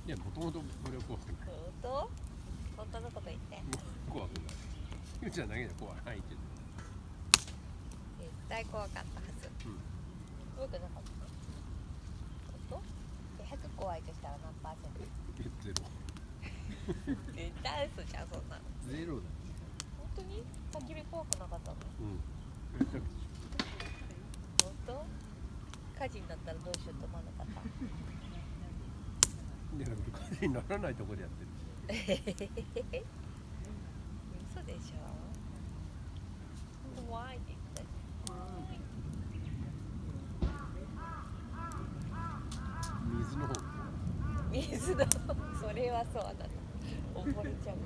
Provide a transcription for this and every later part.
いや、もともと俺は怖くない。本当のこと言って。怖くない。ゆうちゃんだけで怖いけど。絶対怖かったはず。怖くなかった。本当？100怖いとしたら何パーセント？ゼロ。絶対嘘じゃん、そんなの。ゼロだ。本当に？焚き火怖くなかったの？本当？火事になったらどうしようと思わなかった？いや、火事にならないところでやってる。嘘でしょ。怖いって言ったじゃん。水の方が怖い。水のそれはそうだな。溺れちゃうから。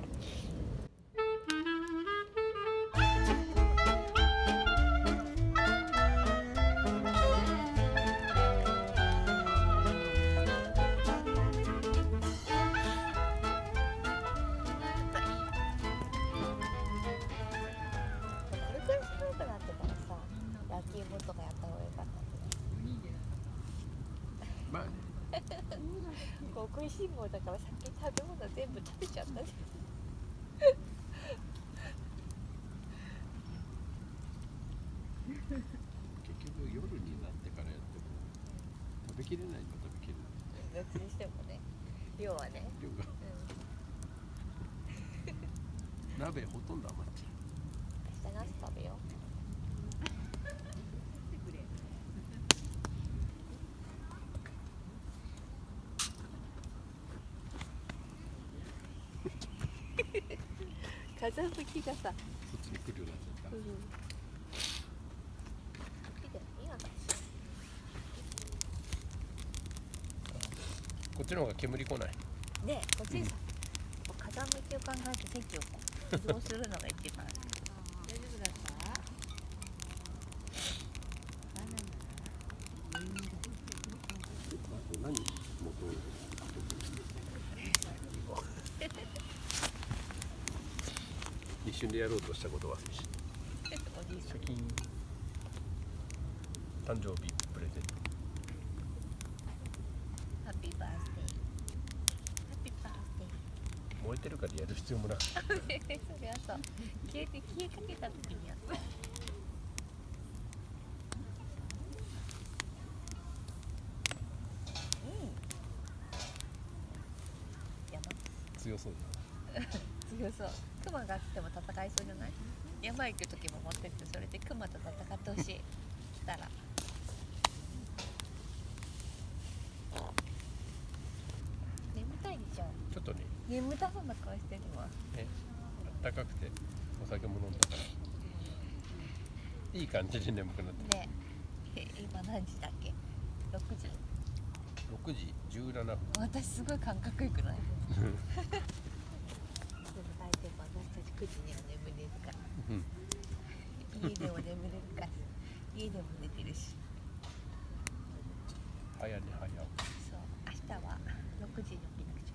とかやった方がよかった。まあね。こう食いしん坊だから先に食べ物全部食べちゃったじゃん。結局夜になってからやっても食べきれないと食べきれない。どっちにしてもね。量はね。量が。鍋ほとんど余っちゃう。明日ナス食べよう。風吹きがさ、そっちに来るようになっちゃった。こっちの方が煙来ない。ねえ、こっちにさ、風向きを考えて席を移動するのが一番。大丈夫だった？何？一瞬でやろうとしたこと忘れし。おじいさん。誕生日プレゼント。ハッピーバースデー。ハッピーバースデー。燃えてるからやる必要もなかった。それはそう。消えかけた時にやった。強そうだ。強そう。クマが来ても戦いそうじゃない？山行く時も持ってって、それでクマと戦ってほしい。来たら。眠たいでしょ。ちょっとね。眠たそうな顔してるわ。暖かくてお酒も飲んだからいい感じで眠くなってね。今何時だっけ？6時6時17分。私すごい感覚よくない？でも大体私たち9時には眠れるから、家でも眠れるから家でも寝てるし。早寝早起き。そう、明日は6時に起きなくちゃ。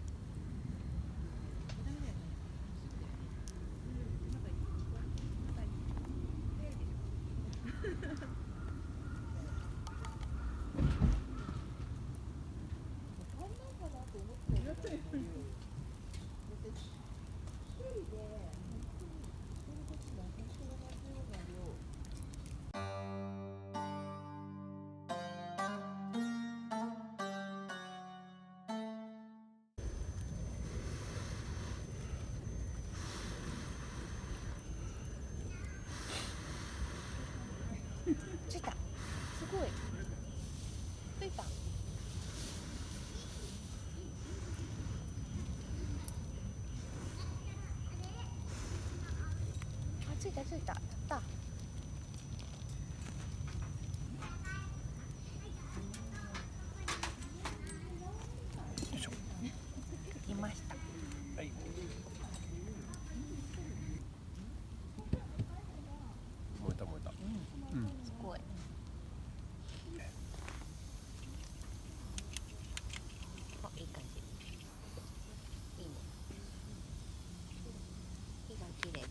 着いた。すごい。着いた。あ、着いた着いた。やった。よいしょ。着きました。はい。燃えた燃えた。すごい。いい感じ。いいね。火が綺麗。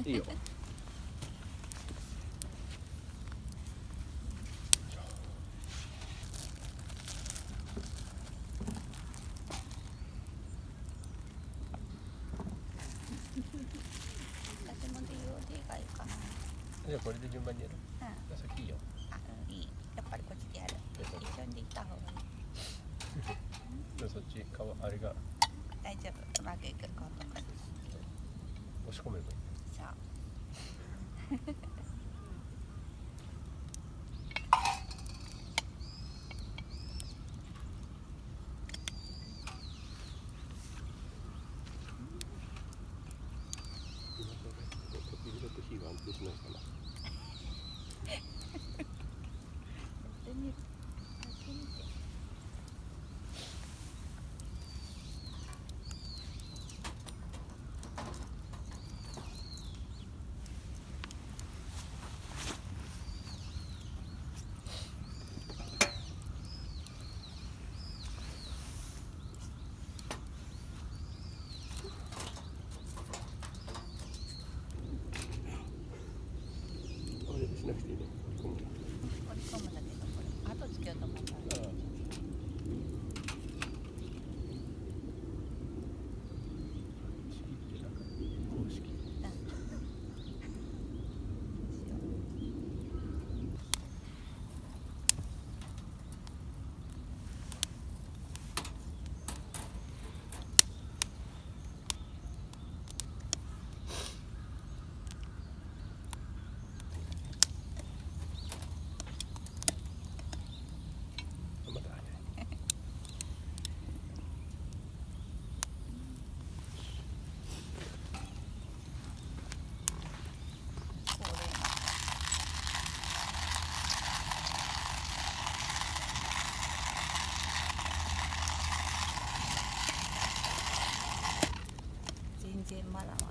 いいよ。私も DOD がいいかな。じゃあこれで順番にやる。うん。じゃあ先いいよ。あ、うん、いい。やっぱりこっちでやる。一緒に行った方がいい。じゃあそっちあれが大丈夫。うまくいく今度これ。押し込めばいい。そう。時々火が安定しないかな。やってみる。やってみて。あれしなくていいね。折り込む折り込むんだけど、これ後つけようと思ったら。な。公式。まだ早い。全然まだまだ。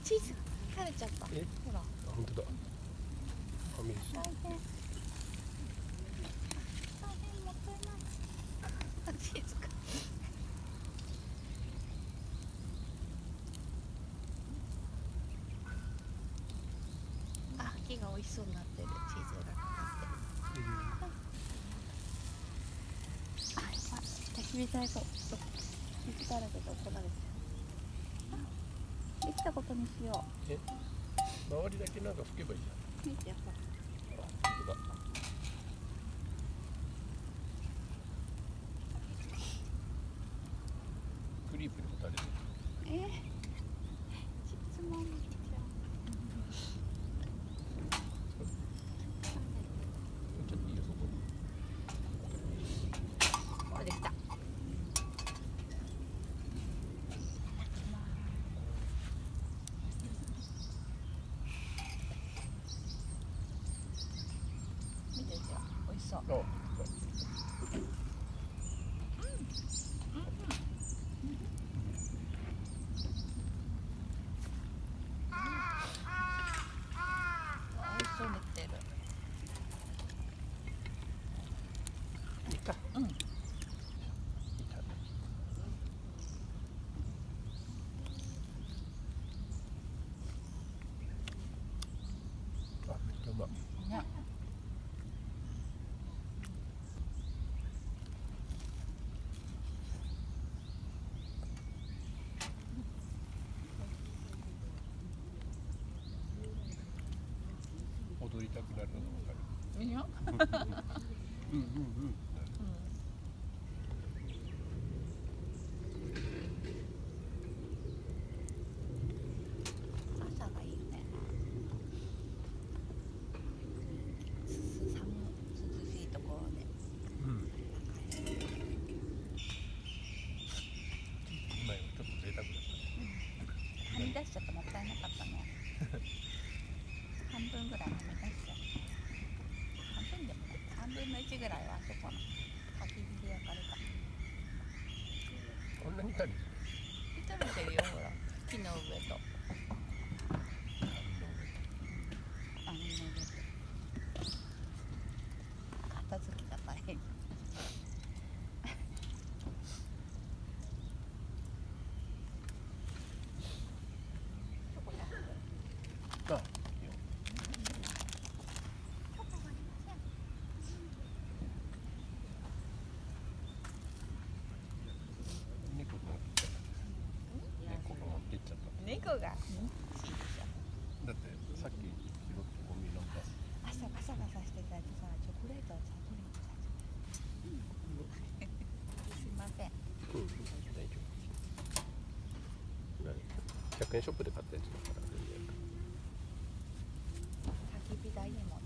チーズが垂れちゃった。え、ほら。あ、本当だ。ファミレス。大変。大変もったいない。チーズが。あ、木が美味しそうになってる。チーズがかかってる。あ、焚き火台と火だらけで怒られてる。できたことにしよう。え、周りだけなんか拭けばいいじ見て、ほら。ゃん。本当だ。クリープにも垂れてる。チーズもみちちょっといいよそこ。ゃん。あ、できた。見てるよ。美味しそう。あ、なるほど、わかる。いいよ。うんうんうん。朝がいいよね。涼しいところで。うん。今よちょっと贅沢だったね。はみ出しちゃってもったいなかったね。半分ぐらいはみ出しちゃった。半分でもない。3分の1ぐらいはあそこの焚き火で焼かれた。こんなに足りる。炒めてるよ、ほら。木の上と網の上と。片付けが大変。あ、いいよ。チョコがありません。猫が持ってっちゃった。猫が持ってっちゃった。猫がミッチーでしょ。だってさっき拾ってゴミなんか朝ガサガサしてたやつさ、チョコレートをさ、取りに来たんじゃない。すいません。大丈夫。100円ショップで買ったやつだから全然。焚き火台にも